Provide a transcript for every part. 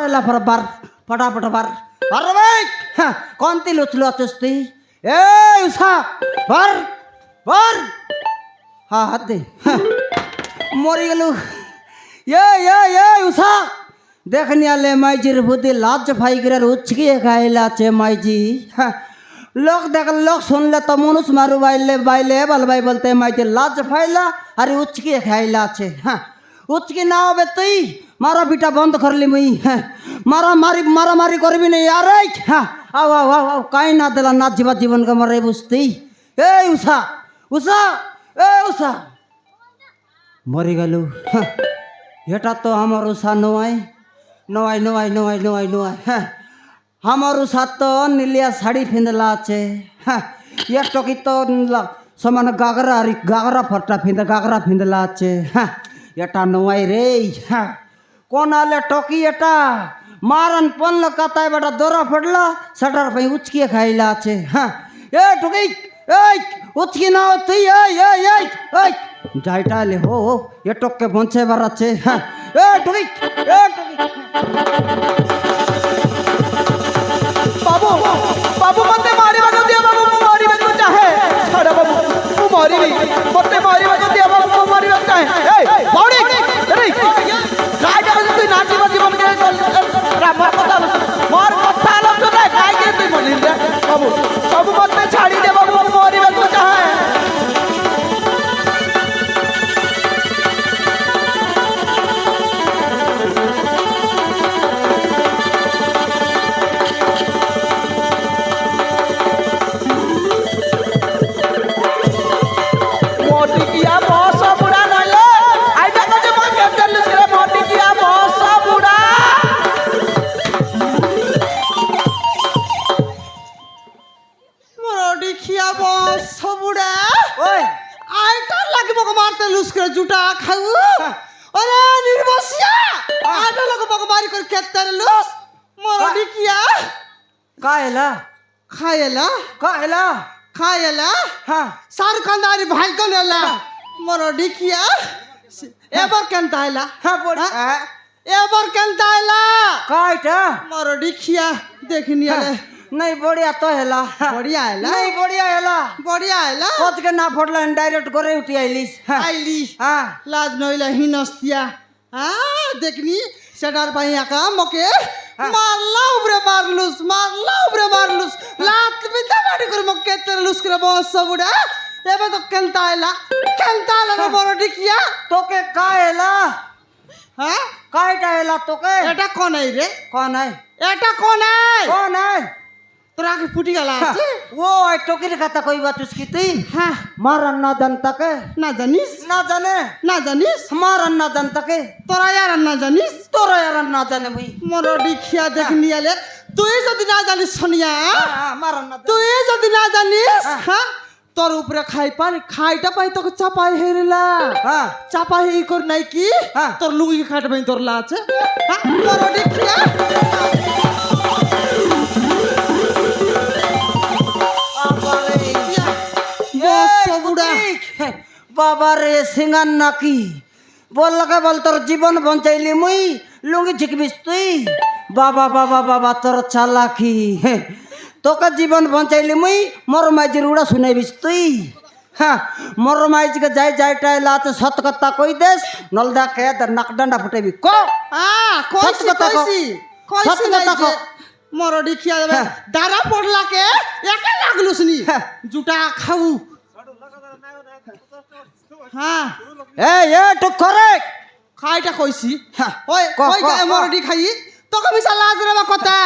এলা পর বার ফটাফট বার বার ভাই হ্যাঁ কোনটি লুচলু আছিস তুই এই উষা বার বার হ্যাঁ হাত দে মরি গেল উষা দেখ নিয়ালে মাইজির বুদ্ধি লাজ ফাই করে উচকিয়ে খাইলাছে মাইজি হ্যাঁ লোক দেখ লোক শুনলে তো মনুষ মারু বাইলে বাইলে বল ভাই বলতে মাইজি লাজ ফাইলা আর উচকিয়ে খাইলাছে হ্যাঁ উচকি না হবে তুই মারা পিটা বন্ধ করলি মুই হ্যাঁ মারামারি করবি না আরে হ্যাঁ আও আও আও আও কাই না দিলা না জীবনকে মারে বুঝতেই এই উষা উষা উষা মরে গেল এটা তো আমার উষা নয় নয় নয় নয় নয় নয় হ্যাঁ আমার উষা তো নীলিয়া শাড়ি ফিন্দলা আছে হ্যাঁ এক টকি তো সমান গাগরা ফটা গাগরা ফিন্দলা আছে হ্যাঁ এটা নয় রে হ্যাঁ কোন আলে টকি এটা মারন পনল কাতায় বেটা দৌড়া ফটলা সেটার পাই উচকিয়ে খাইলা আছে হ্যাঁ এ টকি এই উচকি না তুই এই যাইটা লে হো এ টককে বঞ্চে বাড়াচ্ছে হ্যাঁ এ টকি बाबू बाबू मते मारी बाजू दिया बाबू मारी बाजू चाहे छोड़ा बाबू तू मारी भी मते मारी बाजू दिया बाबू मारी बाजू चाहे ए बाउडी अरे काय का तू नाची बाजी बन के राम कथा मार कथा आलो तो ना काय के तू बोली रे बाबू बाबू मते छाड़ी दे बाबू मारी बाजू चाहे জুটা খাউ ওরে নির্বসিয়া আটা লোক বক মারি করে কেতার লুস মরডি কিয়া খায়লা হ্যাঁ সার খানদারি ভাই কোন এলা মরডি কিয়া এবার কেনতা আইলা হ্যাঁ বড় এবার কেনতা আইলা কাইটা মরডি খিয়া দেখনি আলে नहीं बढ़िया तो हैला बढ़िया हैला नहीं बढ़िया हैला कोच के ना फटला डायरेक्ट करे उठी आइलिस आइली हां लाज नइला हिनस्तिया हां देखनी सेडार भाई आका मके मारला उबरे मारलुस लात बिता बाडी कर मके तरलुस करे बस सबुडा एबे तो केनता हैला रे बरोडी किया तोके का हैला हां काइटा हैला तोके एटा कोन है रे कोन है एटा कोन है তোরা কি ফুটি গেল আছে ও এই টকির কথা কইবা তুই তুই হ্যাঁ মারান না জানতা কে না জানিস মারান না জানতা কে তোরা यार না জানে ভাই মরডি খিয়া দেখনি আলে তুই যদি না জানিস সোনিয়া মারান না তুই যদি না জানিস হ্যাঁ তোর উপরে খাইটা পাই তোকে চাপাই হেরিলা হ্যাঁ চাপাই ই কর নাই কি তোর লুঙ্গি খাইটা পাই তোরলা আছে হ্যাঁ মরডি খিয়া बाबा रे सिंगान नाकी बोल लगा बोल तोर जीवन बंचाइली मुई लुंगी झिकबिस तुई बाबा बाबा बाबा तोर चालाकी तोके जीवन बंचाइली मुई मोर माइजिर उड़ा सुनाइबिस तुई हाँ मोर माइज के जाय लाते सत कथा कई देस नलदा के द नाक डंडा फटेबी को सत कथा को मोर डिखिया दारा पड़ला के एके लागलुसनी जुटा खाऊ हाँ ए तो करे खाइटा कइसी ओए कई गाय मरडी खाई तो कमी सा लाज रे कथा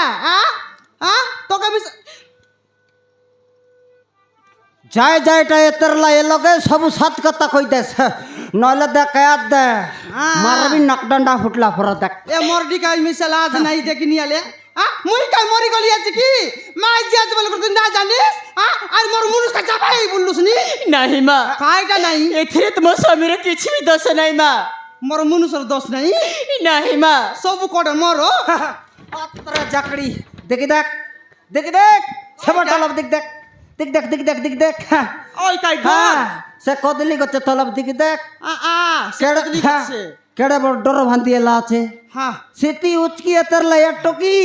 हां तो कमी जायटा एतरला ए लगे सब सात कथा कई देस नले दे कयात दे मारबी नक डंडा फुटला पर देख ए मरडी खाई मिसा लाज नहीं देखनी आले मुई काय मरी गली আছে কি মাই জিয়াজ বল করতে না জানিস আর মোর মুনুষ কা চাপাই বললুস নি नहीं माँ কাইটা নাই एथिरे तो मोर स्वामीर किछि भी दोष नहीं माँ মোর মুনুষর দোষ নাই नहीं माँ সব কোড়ে মোর আত্রা জাকড়ি দেখ সব তলব দেখ ওই কাই সে কদলি গছে তলব দেখ সেটা কি গছে কেড়ে বড় ডর ভান্তি এলা আছে হ্যাঁ সেটি উচকি এতরলা এক টকি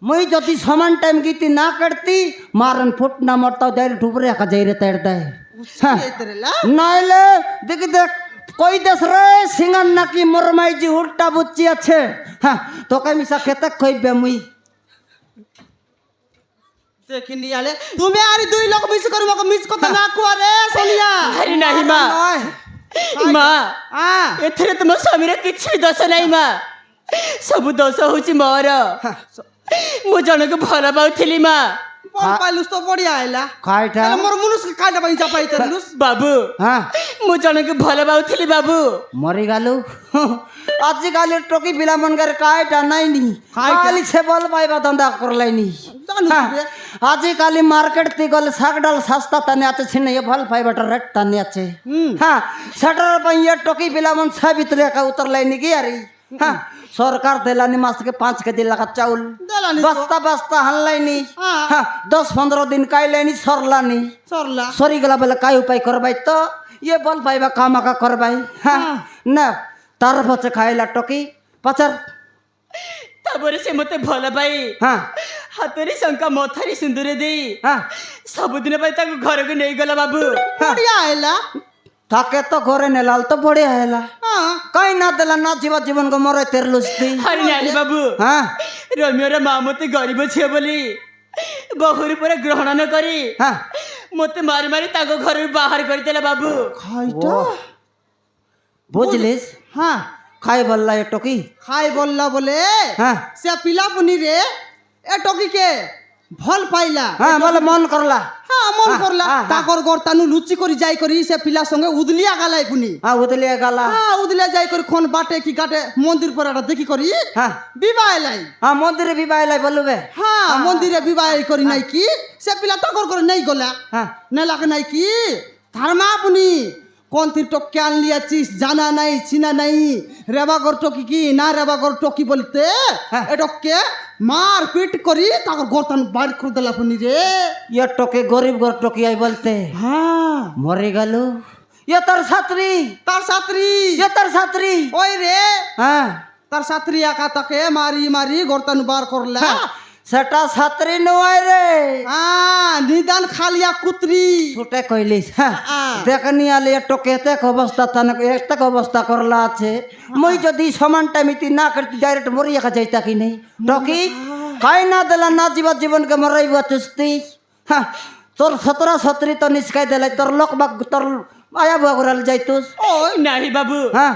মই যদি সমান টাইম গীতি না কাটতি মারন ফুট না মরতাও ডাইরেক্ট উপরে একা যাই রে তেড় দেয় হ্যাঁ নাইলে দেখি দেখ কই দেশ রে সিঙ্গার নাকি মোর মাইজি উল্টা বুচ্চি আছে হ্যাঁ তোকে মিশা খেতে কইবে মুই দেখিনি আলে তুমি আর দুই লোক মিস করো মকে মিস কথা না কুয়ারে সোনিয়া আরে ନାହିଁ মা মা হ্যাঁ ଏଥିରେ ତୁମ ସ୍ୱାମୀର କିଛି ବି ଦୋଷ ନାହିଁ ମା ସବୁ ଦୋଷ ହଉଛି ମୋର ମୁଁ ଜଣକୁ ଭଲ ପାଉଥିଲି ମା বল পাইলুস তো বড়িয়া আইলা কাইটা তাহলে মোর মুনুস কাটা পাই চাপাই তেলুস ବାବୁ হ্যাঁ ମୁଁ ଜଣକୁ ଭଲ ପାଉଥିଲି ବାବୁ মরি গেলু আজিকালি টকি পিলা মনকার কাইটা নাইনি খালি সে বল পাইবা ধন্দা করলাইনি আজিকালি মার্কেট তি গলে শাক ডাল সস্তা তানে আছে ছিনে এ ভাল পাইবাটা রেট তানে আছে হ্যাঁ সেটার পাই এ টকি পিলা মন সা ভিতরে একা উতরলাইনি কি আরে হ্যাঁ সরকার দেলানি মাসকে 5 কেজি লাগা চাউল দেলানি তো। বস্তা বস্তা হানলাইনি হ্যাঁ। হ্যাঁ 10-15 দিন কাইলাইনি সরলানি সরলা সরি গেলা বলে কাই উপায় করবাই তো ইয়ে বল পাইবা কামাকা করবাই হ্যাঁ না তার পছে খাইলা টকি পাচার ତାପରେ ସେ ମୋତେ ଭଲ ପାଇ হ্যাঁ ହାତରେ ଶଙ୍ଖା ମଥାରେ ସିନ୍ଦୁର ଦେଇ হ্যাঁ ସବୁଦିନ ପାଇଁ ତାକୁ ଘରକୁ ନେଇଗଲା ବାବୁ বড়িয়া আইলা তাকে তো ঘরে নেলাল তো বড়িয়া হেলা হ্যাঁ কাই না দেলা না জীবা জীবন গো মরে তেরলুস্তি ଆରେ ନାନୀ ବାବୁ হ্যাঁ ରମ୍ୟର ମା ମୋତେ ଗରିବ ଝିଅ ବୋଲି ବହୁରୁ ପରେ ଗ୍ରହଣ ନ କରି হ্যাঁ ମୋତେ ମାରି ମାରି ତାଙ୍କ ଘରରୁ ବାହାର କରିଦେଲା ବାବୁ খাইটা বুঝলিস হ্যাঁ খাই বললা এ টকি খাই বললা বলে হ্যাঁ সে পিলাপুনি রে এ টকিকে ভাল পাইলা হ্যাঁ বলে মন করলা হ্যাঁ মন হ্যাঁ, করলা হ্যাঁ, তাকর গর্তানু লুচি করি যাই করি সে পিলার সঙ্গে উদলিয়া গালাই পুনি হ্যাঁ উদলিয়া গালা হ্যাঁ উদলিয়া যাই করি কোন বাটে কি গাটে মন্দির পরাটা দেখি করি হ্যাঁ বিবাহ লাই হ্যাঁ মন্দিরে বিবাহ লাই বলবে হ্যাঁ মন্দিরে বিবাহ করি নাই কি সে পিলা তাকর করে নেই গলা হ্যাঁ নেলাকে নাই কি ধর্মা পুনি কোন তীর টকি আনলি আছিস জানা নাই চিনা নাই রেবাগর টকি কি না রেবাগর টকি বলতে হ্যাঁ। এটকে মার পিট করি তাকর গর্তান বাইর করে দিলা পুনি রে ये टोके गरीब घर टोकी आई बोलते হ্যাঁ मरे गलो ये तर छात्री তার ছাত্রী ये तर छात्री ওই রে हाँ তার ছাত্রী একা তাকে মারি মারি গর্তান বার করলা सेटा छात्री नोय रे হ্যাঁ নিদান খালিয়া কুত্রি छोटे কইলিস হ্যাঁ হ্যাঁ। দেখনি আলে टोके तक अवस्था तनक एक अवस्था करला আছে মই যদি সমান টাইমিতি না করতি ডাইরেক্ট মরিয়া খা যাইতা কি নাই টকি কাই না দেলা না জীবা জীবন কে মরাইবা তুস্তি হ্যাঁ তোর 17 তো নিস্কাই দেলাই তোর লোক বাক তোর আয়া বুয়া করাল যাইতুস ওই ନାହିଁ ବାବୁ হ্যাঁ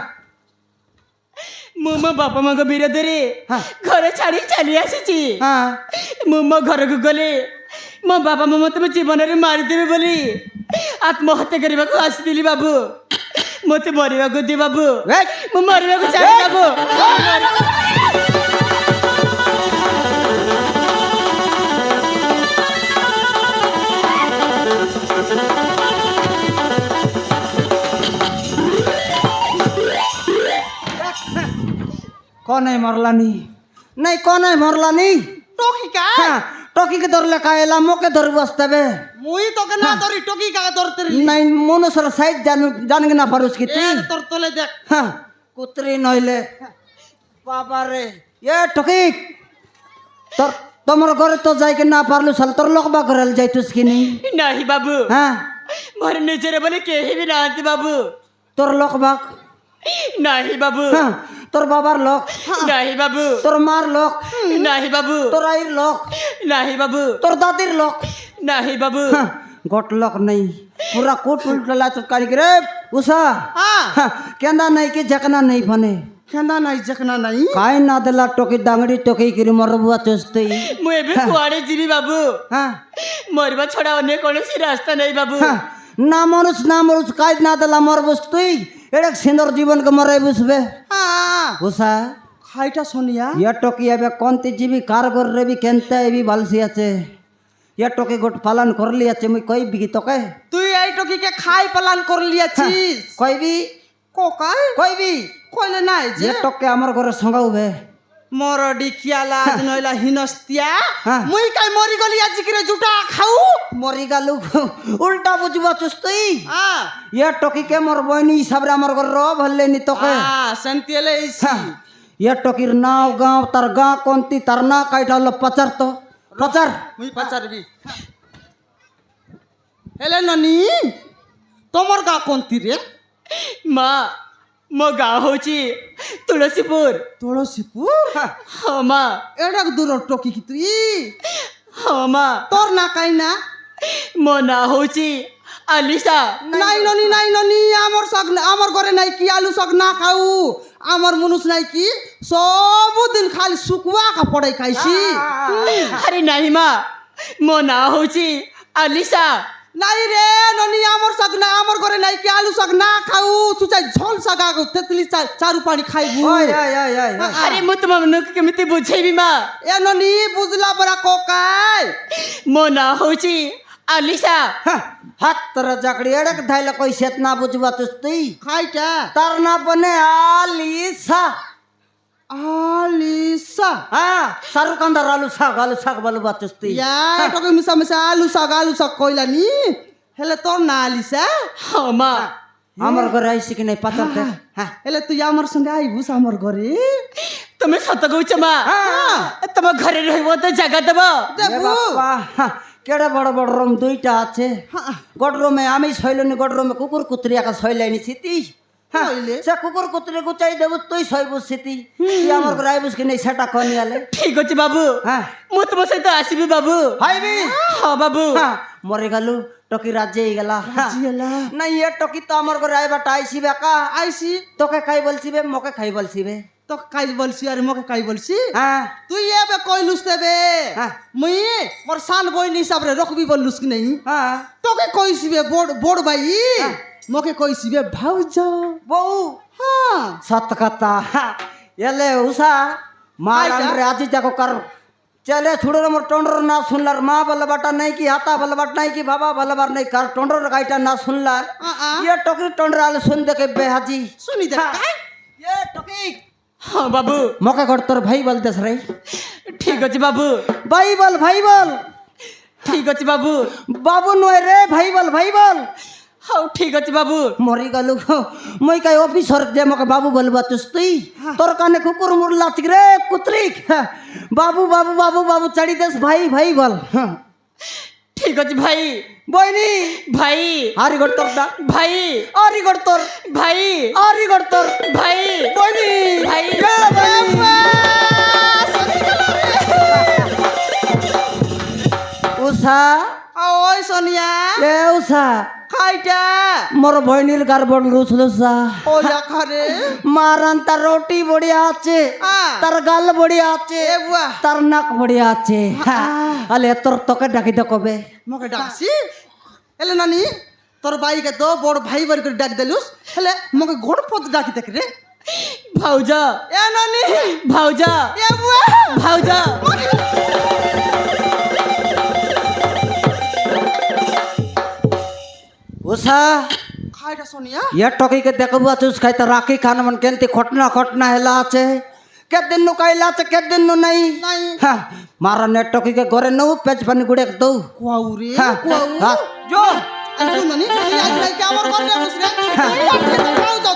ମୁଁ ମୋ ବାପା ମାଙ୍କ ବିରୋଧରେ ହଁ। ଘର ଛାଡ଼ି ଚାଲି ଆସିଛି হ্যাঁ ମୁଁ ମୋ ଘରକୁ ଗଲେ ମୋ ବାପା ମା ମୋତେ ମୋ ଜୀବନରେ ମାରିଦେବେ ବୋଲି ଆତ୍ମହତ୍ୟା କରିବାକୁ ଆସିଥିଲି ବାବୁ ମୋତେ ମରିବାକୁ ଦିଅ ବାବୁ ଏ! ମୁଁ ମରିବାକୁ ଚାହେଁ ବାବୁ कौन है मरलानी नहीं कौन है मरलानी টকি কা हाँ टोकी के धरले कायला मोके धर बसते बे মুই তোকে না ধরি টকি কা ধরতে রি नहीं मनुष्य साइड जान के ना पारुस की এ তোর তলে দেখ हाँ कुतरी नइले बाबा रे ये टोकी तोर तमर घर तो जाई के ना पारलु सल तोर लोक बा करल जाइतुस की नहीं ନାହିଁ ବାବୁ हाँ ମୋର ନିଜର ବୋଲି କେହି ବି ନାହାନ୍ତି ବାବୁ तोर लोक बा ନାହିଁ ବାବୁ हाँ तोर बाबार लोक ନାହିଁ ବାବୁ तोर मार लोक ନାହିଁ ବାବୁ तोर आईर लोक ନାହିଁ ବାବୁ तोर दादीर लोक ନାହିଁ ବାବୁ हाँ, गोट लोक नहीं पूरा कोट उल्टा तो काली रे उषा হ্যাঁ हाँ, केंदा नहीं कि जकना नहीं फने খেন্দা নাই জেকনা নাই काई ना देला टोकी दांगड़ी टोकी किरी मरबुआ चोस्ते ମୁଁ ଏବେ କୁଆଡ଼େ ଯିବି ବାବୁ हाँ ମରିବା ଛଡ଼ା ଅନ୍ୟ କୌଣସି ରାସ୍ତା ନାହିଁ ବାବୁ हाँ, ना मनुष काई ना देला मरबुस तुई एड़े सिंदर जीवन के मराई बुसबे হ্যাঁ उषा খাইটা সোনিয়া ये टोकी अबे कोंती जीवी कारगर रे भी केनते भी बालसी आचे ये टोकी गोट पालन कर लिया चे मुई कोई भी तो कहे তুই এই টকিকে খাই পালন করলি আছিস कोई भी কোকাই कोई भी কইলে নাই যে ये टोके हमर घरे संगाउ बे মোর ডিখিয়া লাজ নইলা হিনস্তিয়া হ্যাঁ। মুই কাই মরি গলি আজি কিরে জুটা খাউ মরি গালু উল্টা বুঝবা চুস তুই আ ইয়ে টকিকে মোর বইনি হিসাবে আমার ঘর র ভরলেনি তোকে শান্তিলে হ্যাঁ, ইয়ে টকির নাও গাঁও তার গাঁ কোনতি তার না কাইটা হলো পাচার তো পাচার মুই পাচারবি হেলে ননি তোমার গা কোনতি রে মা ମୋ ଗାଁ ହଉଛି ତୁଳସୀପୁର। তুলসীপুর ହଁ ମା, এডা দূর টকি কি তুই ହଁ মা, তোর না কাই না ମୋ ନାଁ ହଉଛି ଆଲିସା। নাই ননি আমার সগ আমার ঘরে নাই কি আলু সগ না খাউ আমার মনুষ নাই কি ସବୁদিন খালি শুকুয়া কাপড়াই খাইছি ଆରେ ନାହିଁ ମା, ମୋ ନାଁ ହଉଛି ଆଲିସା। নাই রে ননি আমার সগ না আমার ঘরে নাই কি আলু সগ না খাউ তু চাই ঝোল সগ আগু তেতলি চারু পানি খাইবু ওই ওই ওই ওই ওই। ଆରେ ମୁଁ ତୁମମାନଙ୍କୁ କେମିତି ବୁଝେଇବି ମା? এ ননি বুঝলা বড়া কোকাই ମୋ ନାଁ ହଉଛି ଆଲିସା। হ্যাঁ, হাত তোর চাকরি এড়ক ধাইলে কই সেত না বুঝবা চুস তুই খাইটা তার না বনে আলিসা আলিসা হ্যাঁ শাহরুখ খান দার আলু শাক বলু বাচুস তুই ইয়া তোকে মিশা মিশা আলু সগ কইলানি হেলে তোর না আলিসা ହଁ মা, আমার ঘরে আইসি কি নাই পাচারতে হ্যাঁ হেলে তুই আমার সঙ্গে আইবুস আমার ঘরে ତମେ ସତ କହୁଛ ମା? হ্যাঁ। ତମ ଘରେ ରହିବ ତ ଜାଗା ଦେବ? এ বাপ্পা, হ্যাঁ, কেডে বড় বড় রুম দুইটা আছে গড রুমে আমি শৈলনি গড রুমে কুকুর কুতরি একা শৈলাইনি স্মৃতি হ্যাঁ, শৈলে? সে কুকুর কুতরি গুচাই দেবু তুই শৈবু স্মৃতি তুই আমার ঘরে আইবুস কি নাই সেটা কনি আলে ଠିକ ଅଛି ବାବୁ, হ্যাঁ ମୁଁ ତୁମ ସହିତ ଆସିବି ବାବୁ। হাইবি ହଁ ବାବୁ। হ্যাঁ মরে গেল টকি রাজ্যে গেলা জিয়েলা না ইয়ে টকি তো আমার ঘরে আইবাটা আইসি বেকা আইসি তোকে খাই বলছিবে মোকে খাই বলছিবে তো কাই বলছি আর মকে কাই বলছি হ্যাঁ তুই এবে কইলুস তেবে হ্যাঁ। মুই মোর সান বইনি হিসাবে রখবি বললুস কি নাই হ্যাঁ তোকে কইছিবে বড় বড় ভাই মকে কইছিবে ভাউজ বউ হ্যাঁ সত কথা হ্যাঁ, এলে উষা মারান্ডরে আজি যাকো কার চলে ছুড়ে মোর টন্ডর না শুনলার মা বলবাটা নাই কি হাতা বলবাট নাই কি বাবা বলবার নাই কার টন্ডর গাইটা না শুনলার ইয়ে টকি টন্ডর আলে শুন দেখে বেহাজি শুনি দেখ হ্যাঁ, ইয়ে টকি ହଁ ବାବୁ, মকে ঘর তোর ভাই বলতেছ রে ଠିକ ଅଛି বাবু, ভাই বল ଠିକ ଅଛି বাবু। বাবু নয় রে ভাই বল ହଉ ଠିକ ଅଛି বাবু। মরি গেল মই কাই অফিসর যে মকে বাবু বলবা তুই তোর কানে কুকুর মুরলা ঠিক রে কুত্রিক হ্যাঁ, বাবু বাবু বাবু বাবু চাড়ি দেস ভাই বল হ্যাঁ, ଠିକ ଅଛି ଭାଇ। বইনি ଭାଇ, আরি গড় তোর দা ଭାଇ, আরি গড় তোর ଭାଇ, আরি গড় তোর ଭାଇ, বইনি ভাই। উষা ওই সোনিয়া এ উষা খাইটা মোর বইনির গার বড় উষা ও খারে মারান তার রুটি বড়িয়া আছে তার গাল বড়িয়া আছে এ বুয়া তার নাক বড়িয়া আছে আলে তোর তোকে ডাকি দে কবে মকে ডাকছি হেলে নানি তোর বাইকে তো বড় ভাই বাড়ি করে ডাক দেলুস হেলে মকে গোড় পদ ডাকি দেখ রে ଭାଉଜ, এ নানি ଭାଉଜ, এ বুয়া ଭାଉଜ। उषा খাইটা সোনিয়া ये टोकी के देखबू तुस खाई तो राखी खान मन केंती खटना हेला আছে के दिन नु काइला আছে के दिन नु नहीं নাই हां मारा ने टोकी के घरे नु पेच पानी गुड़े दो কুয়াউ রে हां কুয়াউ हां जो আর তুই নানি তুই আজ ভাই কে আমার ঘরে বসরে তুই আজকে খাও যাও